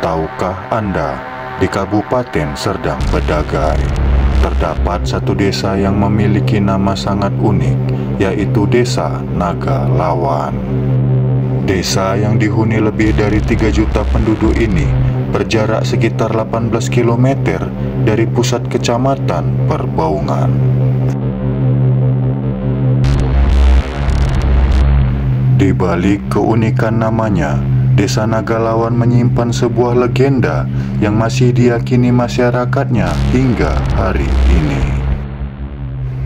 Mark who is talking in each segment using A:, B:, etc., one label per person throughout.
A: Tahukah Anda, di Kabupaten Serdang Bedagai, terdapat satu desa yang memiliki nama sangat unik, yaitu Desa Naga Lawan. Desa yang dihuni lebih dari 3 juta penduduk ini berjarak sekitar 18 km dari pusat kecamatan Perbaungan. Di balik keunikan namanya, Desa Naga Lawan menyimpan sebuah legenda yang masih diyakini masyarakatnya hingga hari ini.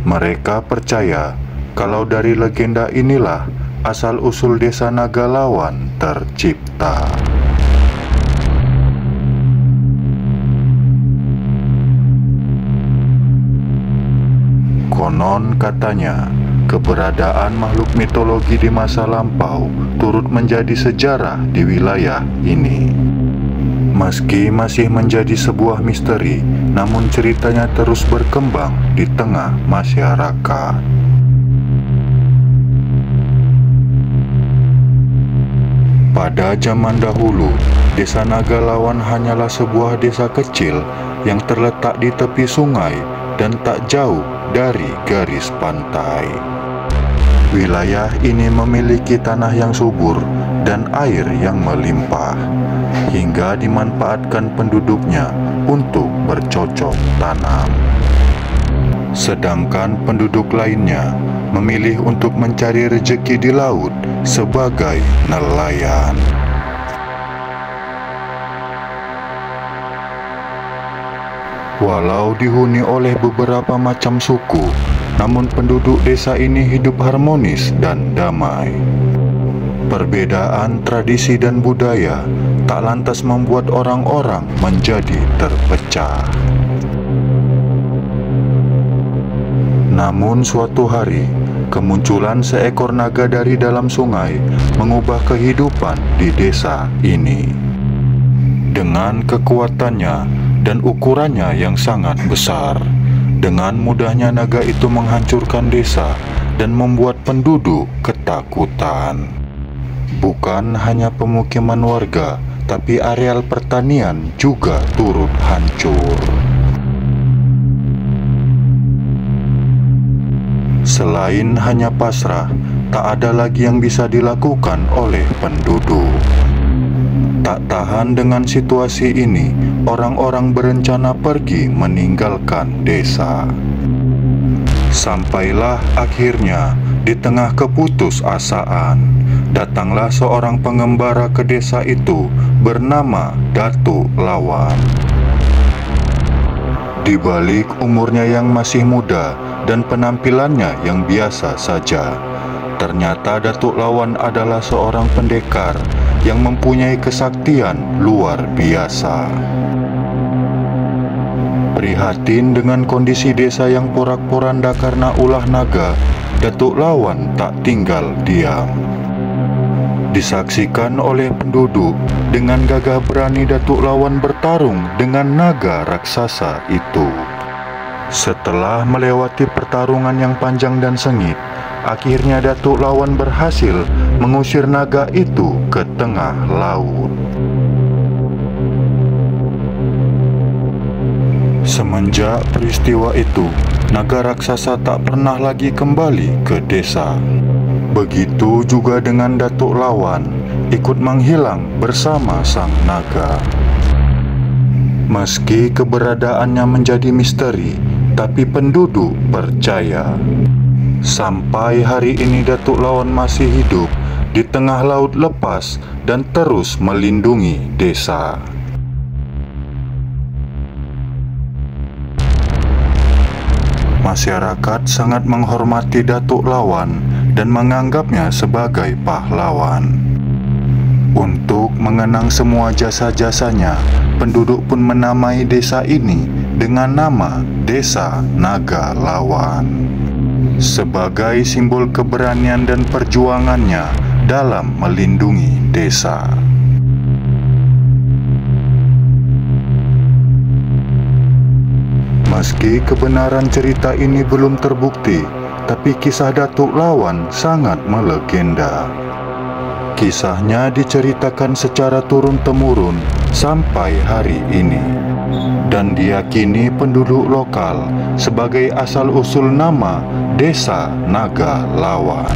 A: Mereka percaya kalau dari legenda inilah asal-usul Desa Naga Lawan tercipta. Konon katanya, keberadaan makhluk mitologi di masa lampau turut menjadi sejarah di wilayah ini. Meski masih menjadi sebuah misteri, namun ceritanya terus berkembang di tengah masyarakat. Pada zaman dahulu, Desa Naga Lawan hanyalah sebuah desa kecil yang terletak di tepi sungai dan tak jauh dari garis pantai. Wilayah ini memiliki tanah yang subur dan air yang melimpah, hingga dimanfaatkan penduduknya untuk bercocok tanam. Sedangkan penduduk lainnya memilih untuk mencari rezeki di laut sebagai nelayan. Walau dihuni oleh beberapa macam suku, namun penduduk desa ini hidup harmonis dan damai. Perbedaan tradisi dan budaya tak lantas membuat orang-orang menjadi terpecah. Namun suatu hari, kemunculan seekor naga dari dalam sungai mengubah kehidupan di desa ini. Dengan kekuatannya dan ukurannya yang sangat besar, dengan mudahnya naga itu menghancurkan desa dan membuat penduduk ketakutan. Bukan hanya pemukiman warga, tapi areal pertanian juga turut hancur. Selain hanya pasrah, tak ada lagi yang bisa dilakukan oleh penduduk. Tak tahan dengan situasi ini, orang-orang berencana pergi meninggalkan desa. Sampailah akhirnya di tengah keputusasaan, datanglah seorang pengembara ke desa itu bernama Datuk Lawan. Di balik umurnya yang masih muda dan penampilannya yang biasa saja, ternyata Datuk Lawan adalah seorang pendekar yang mempunyai kesaktian luar biasa. Prihatin dengan kondisi desa yang porak-poranda karena ulah naga, Datuk Lawan tak tinggal diam. Disaksikan oleh penduduk, dengan gagah berani Datuk Lawan bertarung dengan naga raksasa itu. Setelah melewati pertarungan yang panjang dan sengit, akhirnya Datuk Lawan berhasil mengusir naga itu ke tengah laut. Semenjak peristiwa itu, naga raksasa tak pernah lagi kembali ke desa. Begitu juga dengan Datuk Lawan, ikut menghilang bersama sang naga. Meski keberadaannya menjadi misteri, tapi penduduk percaya. Sampai hari ini Datuk Lawan masih hidup di tengah laut lepas dan terus melindungi desa. Masyarakat sangat menghormati Datuk Lawan dan menganggapnya sebagai pahlawan. Untuk mengenang semua jasa-jasanya, penduduk pun menamai desa ini dengan nama Desa Naga Lawan, sebagai simbol keberanian dan perjuangannya dalam melindungi desa. Meski kebenaran cerita ini belum terbukti, tapi kisah Datuk Lawan sangat melegenda. Kisahnya diceritakan secara turun-temurun sampai hari ini, dan diyakini penduduk lokal sebagai asal-usul nama Desa Naga Lawan.